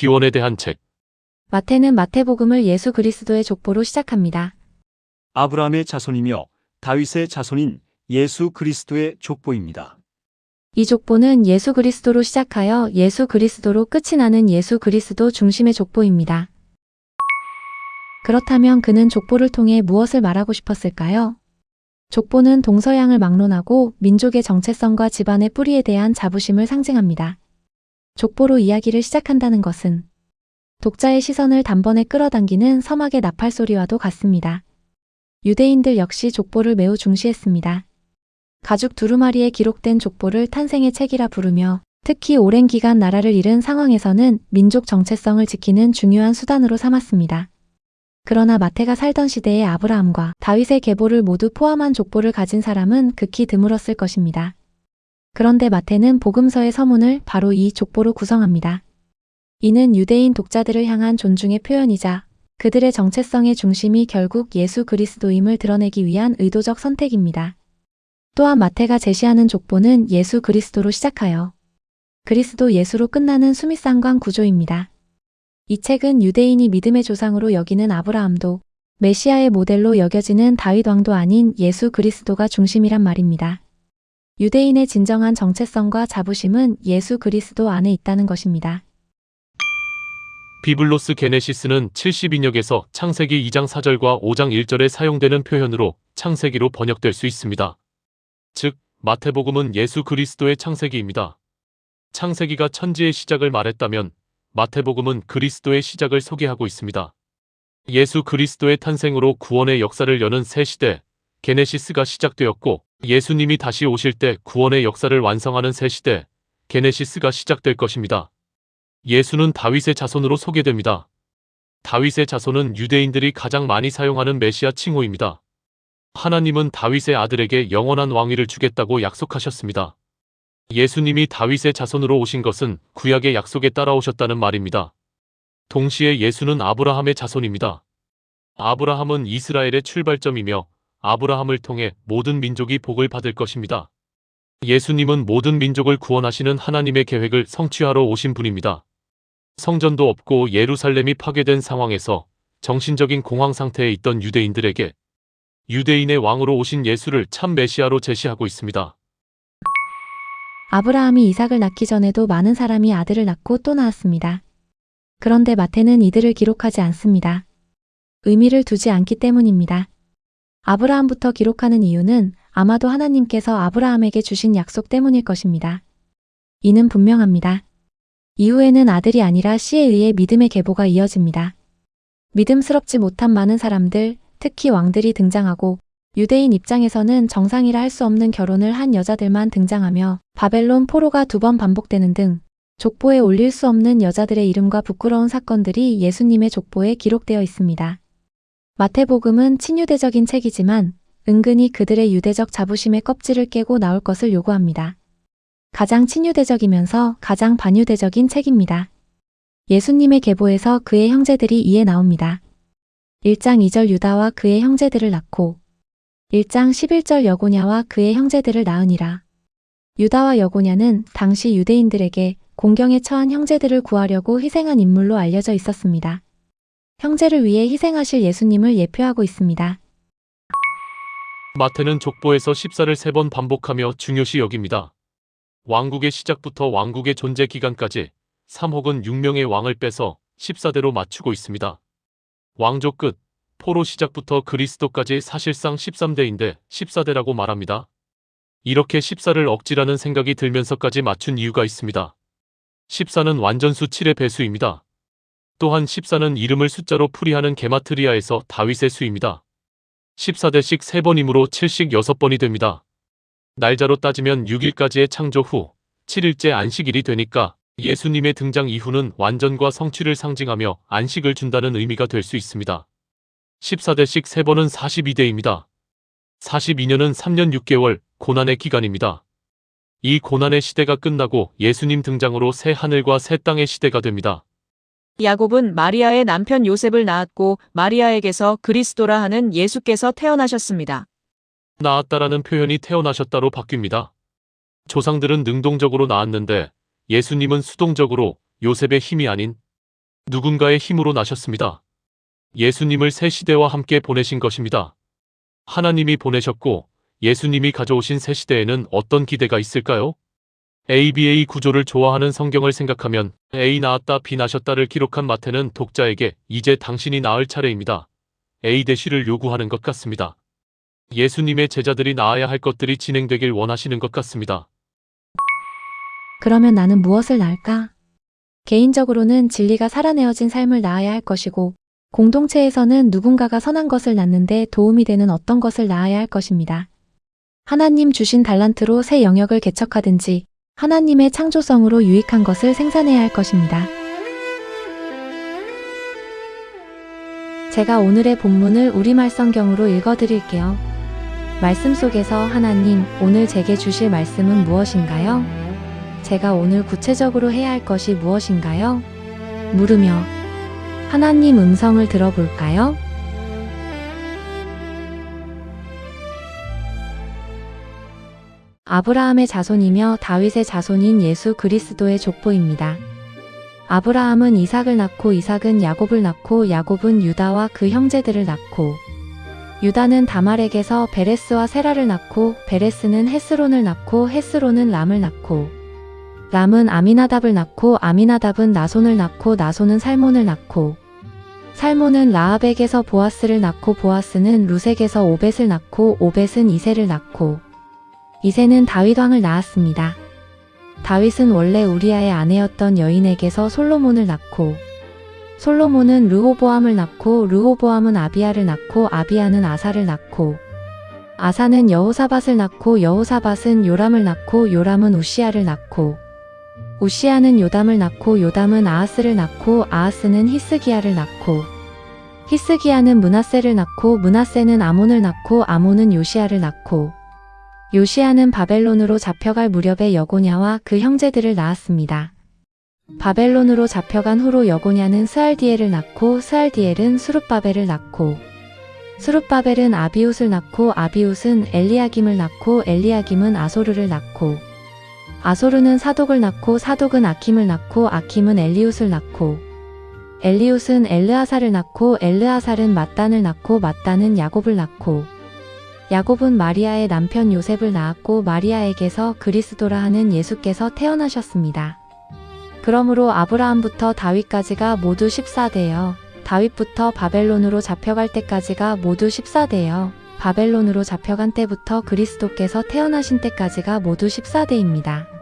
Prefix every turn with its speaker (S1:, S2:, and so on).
S1: 기원에 대한 책.
S2: 마태는 마태복음을 예수 그리스도의 족보로 시작합니다.
S3: 아브라함의 자손이며 다윗의 자손인 예수 그리스도의 족보입니다.
S2: 이 족보는 예수 그리스도로 시작하여 예수 그리스도로 끝이 나는 예수 그리스도 중심의 족보입니다. 그렇다면 그는 족보를 통해 무엇을 말하고 싶었을까요? 족보는 동서양을 막론하고 민족의 정체성과 집안의 뿌리에 대한 자부심을 상징합니다. 족보로 이야기를 시작한다는 것은 독자의 시선을 단번에 끌어당기는 서막의 나팔 소리와도 같습니다. 유대인들 역시 족보를 매우 중시했습니다. 가죽 두루마리에 기록된 족보를 탄생의 책이라 부르며 특히 오랜 기간 나라를 잃은 상황에서는 민족 정체성을 지키는 중요한 수단으로 삼았습니다. 그러나 마태가 살던 시대의 아브라함과 다윗의 계보를 모두 포함한 족보를 가진 사람은 극히 드물었을 것입니다. 그런데 마태는 복음서의 서문을 바로 이 족보로 구성합니다. 이는 유대인 독자들을 향한 존중의 표현이자 그들의 정체성의 중심이 결국 예수 그리스도임을 드러내기 위한 의도적 선택입니다. 또한 마태가 제시하는 족보는 예수 그리스도로 시작하여 그리스도 예수로 끝나는 수미상관 구조입니다. 이 책은 유대인이 믿음의 조상으로 여기는 아브라함도 메시아의 모델로 여겨지는 다윗 왕도 아닌 예수 그리스도가 중심이란 말입니다. 유대인의 진정한 정체성과 자부심은 예수 그리스도 안에 있다는 것입니다.
S1: 비블로스 게네시스는 72역에서 창세기 2장 4절과 5장 1절에 사용되는 표현으로 창세기로 번역될 수 있습니다. 즉, 마태복음은 예수 그리스도의 창세기입니다. 창세기가 천지의 시작을 말했다면 마태복음은 그리스도의 시작을 소개하고 있습니다. 예수 그리스도의 탄생으로 구원의 역사를 여는 새 시대, 게네시스가 시작되었고 예수님이 다시 오실 때 구원의 역사를 완성하는 새 시대, 게네시스가 시작될 것입니다. 예수는 다윗의 자손으로 소개됩니다. 다윗의 자손은 유대인들이 가장 많이 사용하는 메시아 칭호입니다. 하나님은 다윗의 아들에게 영원한 왕위를 주겠다고 약속하셨습니다. 예수님이 다윗의 자손으로 오신 것은 구약의 약속에 따라오셨다는 말입니다. 동시에 예수는 아브라함의 자손입니다. 아브라함은 이스라엘의 출발점이며 아브라함을 통해 모든 민족이 복을 받을 것입니다. 예수님은 모든 민족을 구원하시는 하나님의 계획을 성취하러 오신 분입니다. 성전도 없고 예루살렘이 파괴된 상황에서 정신적인 공황 상태에 있던 유대인들에게 유대인의 왕으로 오신 예수를 참 메시아로 제시하고 있습니다.
S2: 아브라함이 이삭을 낳기 전에도 많은 사람이 아들을 낳고 또 낳았습니다. 그런데 마태는 이들을 기록하지 않습니다. 의미를 두지 않기 때문입니다. 아브라함부터 기록하는 이유는 아마도 하나님께서 아브라함에게 주신 약속 때문일 것입니다. 이는 분명합니다. 이후에는 아들이 아니라 씨에 의해 믿음의 계보가 이어집니다. 믿음스럽지 못한 많은 사람들, 특히 왕들이 등장하고 유대인 입장에서는 정상이라 할 수 없는 결혼을 한 여자들만 등장하며 바벨론 포로가 2번 반복되는 등 족보에 올릴 수 없는 여자들의 이름과 부끄러운 사건들이 예수님의 족보에 기록되어 있습니다. 마태복음은 친유대적인 책이지만 은근히 그들의 유대적 자부심의 껍질을 깨고 나올 것을 요구합니다. 가장 친유대적이면서 가장 반유대적인 책입니다. 예수님의 계보에서 그의 형제들이 이에 나옵니다. 1장 2절 유다와 그의 형제들을 낳고 1장 11절 여고냐와 그의 형제들을 낳으니라. 유다와 여고냐는 당시 유대인들에게 공경에 처한 형제들을 구하려고 희생한 인물로 알려져 있었습니다. 형제를 위해 희생하실 예수님을 예표하고 있습니다.
S1: 마태는 족보에서 14를 3번 반복하며 중요시 여깁니다. 왕국의 시작부터 왕국의 존재 기간까지 3 혹은 6명의 왕을 빼서 14대로 맞추고 있습니다. 왕조 끝, 포로 시작부터 그리스도까지 사실상 13대인데 14대라고 말합니다. 이렇게 14를 억지라는 생각이 들면서까지 맞춘 이유가 있습니다. 14는 완전수 7의 배수입니다. 또한 14는 이름을 숫자로 풀이하는 게마트리아에서 다윗의 수입니다. 14대씩 3번이므로 7씩 6번이 됩니다. 날짜로 따지면 6일까지의 창조 후 7일째 안식일이 되니까 예수님의 등장 이후는 완전과 성취를 상징하며 안식을 준다는 의미가 될 수 있습니다. 14대씩 3번은 42대입니다. 42년은 3년 6개월 고난의 기간입니다. 이 고난의 시대가 끝나고 예수님 등장으로 새 하늘과 새 땅의 시대가 됩니다.
S4: 야곱은 마리아의 남편 요셉을 낳았고 마리아에게서 그리스도라 하는 예수께서 태어나셨습니다.
S1: 낳았다라는 표현이 태어나셨다로 바뀝니다. 조상들은 능동적으로 낳았는데 예수님은 수동적으로 요셉의 힘이 아닌 누군가의 힘으로 나셨습니다. 예수님을 새 시대와 함께 보내신 것입니다. 하나님이 보내셨고 예수님이 가져오신 새 시대에는 어떤 기대가 있을까요? ABA 구조를 좋아하는 성경을 생각하면 A 낳았다 B 나셨다를 기록한 마태는 독자에게 이제 당신이 낳을 차례입니다. A-를 요구하는 것 같습니다. 예수님의 제자들이 낳아야 할 것들이 진행되길 원하시는 것 같습니다.
S2: 그러면 나는 무엇을 낳을까? 개인적으로는 진리가 살아내어진 삶을 낳아야 할 것이고, 공동체에서는 누군가가 선한 것을 낳는데 도움이 되는 어떤 것을 낳아야 할 것입니다. 하나님 주신 달란트로 새 영역을 개척하든지, 하나님의 창조성으로 유익한 것을 생산해야 할 것입니다. 제가 오늘의 본문을 우리말 성경으로 읽어드릴게요. 말씀 속에서 하나님, 오늘 제게 주실 말씀은 무엇인가요? 제가 오늘 구체적으로 해야 할 것이 무엇인가요? 물으며 하나님 음성을 들어볼까요? 아브라함의 자손이며 다윗의 자손인 예수 그리스도의 족보입니다. 아브라함은 이삭을 낳고 이삭은 야곱을 낳고 야곱은 유다와 그 형제들을 낳고 유다는 다말에게서 베레스와 세라를 낳고 베레스는 헤스론을 낳고 헤스론은 람을 낳고 람은 아미나답을 낳고 아미나답은 나손을 낳고 나손은 살몬을 낳고 살몬은 라합에게서 보아스를 낳고 보아스는 룻에게서 오벳을 낳고 오벳은 이새를 낳고 이새는 다윗 왕을 낳았습니다. 다윗은 원래 우리아의 아내였던 여인에게서 솔로몬을 낳고 솔로몬은 르호보암을 낳고 르호보암은 아비야를 낳고 아비야는 아사를 낳고 아사는 여호사밧을 낳고 여호사밧은 요람을 낳고 요람은 우시야를 낳고 우시야는 요담을 낳고 요담은 아하스를 낳고 아하스는 히스기야를 낳고 히스기야는 므낫세를 낳고 므낫세는 아몬을 낳고 아몬은 요시야를 낳고 요시야는 바벨론으로 잡혀갈 무렵에 여고냐와 그 형제들을 낳았습니다. 바벨론으로 잡혀간 후로 여고냐는 스알디엘을 낳고 스알디엘은 수룹바벨을 낳고 수룹바벨은 아비웃을 낳고 아비웃은 엘리야김을 낳고 엘리야김은 아소르를 낳고 아소르는 사독을 낳고 사독은 아킴을 낳고 아킴은 엘리웃을 낳고 엘리웃은 엘르아살을 낳고 엘르아살은 mat단을 낳고 mat단은 야곱을 낳고 야곱은 마리아의 남편 요셉을 낳았고 마리아에게서 그리스도라 하는 예수께서 태어나셨습니다. 그러므로 아브라함부터 다윗까지가 모두 14대여 다윗부터 바벨론으로 잡혀갈 때까지가 모두 14대여 바벨론으로 잡혀간 때부터 그리스도께서 태어나신 때까지가 모두 14대입니다.